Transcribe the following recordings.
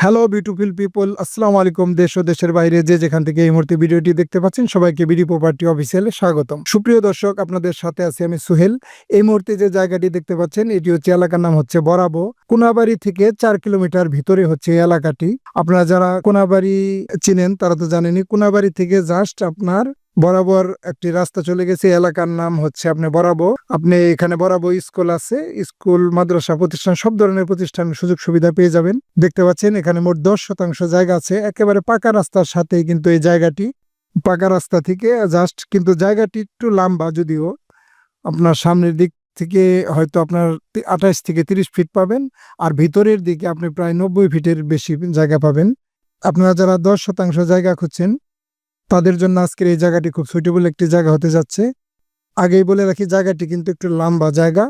Hello beautiful people, আসসালামু আলাইকুম। দেশ ও দেশের বাইরে যে যেখান থেকে এই মুহূর্তে ভিডিওটি দেখতে পাচ্ছেন, সবাইকে বিডি প্রপার্টি অফিসিয়ালে স্বাগতম। সুপ্রিয় দর্শক, আপনাদের সাথে আছি আমি সুহেল। এই মুহূর্তে যে জায়গাটি দেখতে পাচ্ছেন, এটি হচ্ছে এলাকার নাম হচ্ছে বরাবো। কোনাবাড়ি থেকে 4 কিলোমিটার ভিতরে হচ্ছে এই এলাকাটি। আপনারা যারা কোনাবাড়ি চিনেন তারা তো জানেনই, কোনাবাড়ি থেকে জাস্ট আপনার বরাবর একটি রাস্তা চলে গেছে। এলাকার নাম হচ্ছে আপনি বরাবো। আপনি এখানে বরাবো স্কুল আছে, স্কুল, মাদ্রাসা, প্রতিষ্ঠান, সব ধরনের প্রতিষ্ঠান সুযোগ সুবিধা পেয়ে যাবেন। দেখতে পাচ্ছেন এখানে মোট 10% জায়গা আছে, একেবারে পাকা রাস্তার সাথেই কিন্তু এই জায়গাটি। পাকা রাস্তা থেকে জাস্ট, কিন্তু জায়গাটি একটু লম্বা, যদিও আপনার সামনের দিক থেকে হয়তো আপনার 28 থেকে 30 ফিট পাবেন, আর ভিতরের দিকে আপনি প্রায় 90 ফিটের বেশি জায়গা পাবেন। আপনারা যারা 10% জায়গা খুঁজছেন তাদের জন্য আজকের এই জায়গাটি খুব সুইটেবল একটি জায়গা হতে যাচ্ছে। আগেই বলে রাখি, জায়গাটি কিন্তু একটু লম্বা জায়গা।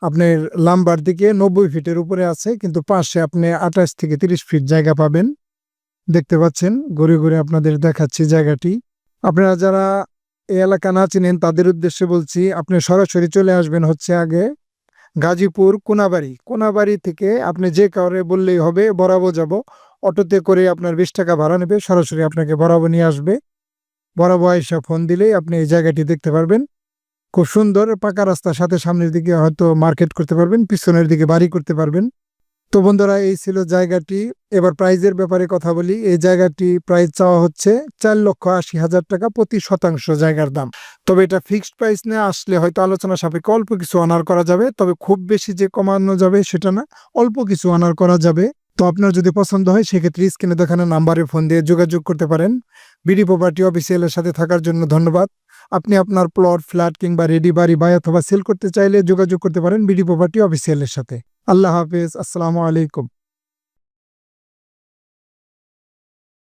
আপনার লাম্বার দিকে 90 ফিটের উপরে আছে, কিন্তু পাশে আপনি 28 থেকে 30 ফিট জায়গা পাবেন। দেখতে পাচ্ছেন, ঘুরে ঘুরে আপনাদের দেখাচ্ছি জায়গাটি। আপনারা যারা এই এলাকা না চিনেন তাদের উদ্দেশ্যে বলছি, আপনি সরাসরি চলে আসবেন হচ্ছে আগে গাজীপুর কোনাবাড়ি। কোনাবাড়ি থেকে আপনি যে কাউরে বললেই হবে বরাবো যাব, অটোতে করে আপনার 20 টাকা ভাড়া নেবে, সরাসরি আপনাকে বরাবো নিয়ে আসবে। বরাবর আইসা ফোন দিলেই আপনি এই জায়গাটি দেখতে পারবেন। খুব সুন্দর পাকা রাস্তার সাথে, সামনের দিকে হয়তো মার্কেট করতে পারবেন, পিছনের দিকে বাড়ি করতে পারবেন। তো বন্ধুরা, এই ছিল জায়গাটি। এবার প্রাইজের ব্যাপারে কথা বলি। এই জায়গাটি প্রাইস চাওয়া হচ্ছে 4,80,000 টাকা প্রতি শতাংশ জায়গার দাম। তবে এটা ফিক্সড প্রাইস না, আসলে হয়তো আলোচনা সাপেক্ষে অল্প কিছু অনার করা যাবে, তবে খুব বেশি যে কমানো যাবে সেটা না, অল্প কিছু অনার করা যাবে। তো আপনার যদি পছন্দ হয় সেক্ষেত্রে স্ক্রিনে দেখানো নাম্বারে ফোন দিয়ে যোগাযোগ করতে পারেন। বিডি প্রপার্টি অফিসিয়ালের সাথে থাকার জন্য ধন্যবাদ। আপনি আপনার প্লট, ফ্ল্যাট কিংবা রেডি বাড়ি বাই অথবা সেল করতে চাইলে যোগাযোগ করতে পারেন বিডি প্রপার্টি অফিসিয়ালের সাথে। আল্লাহ হাফেজ, আসসালামু আলাইকুম।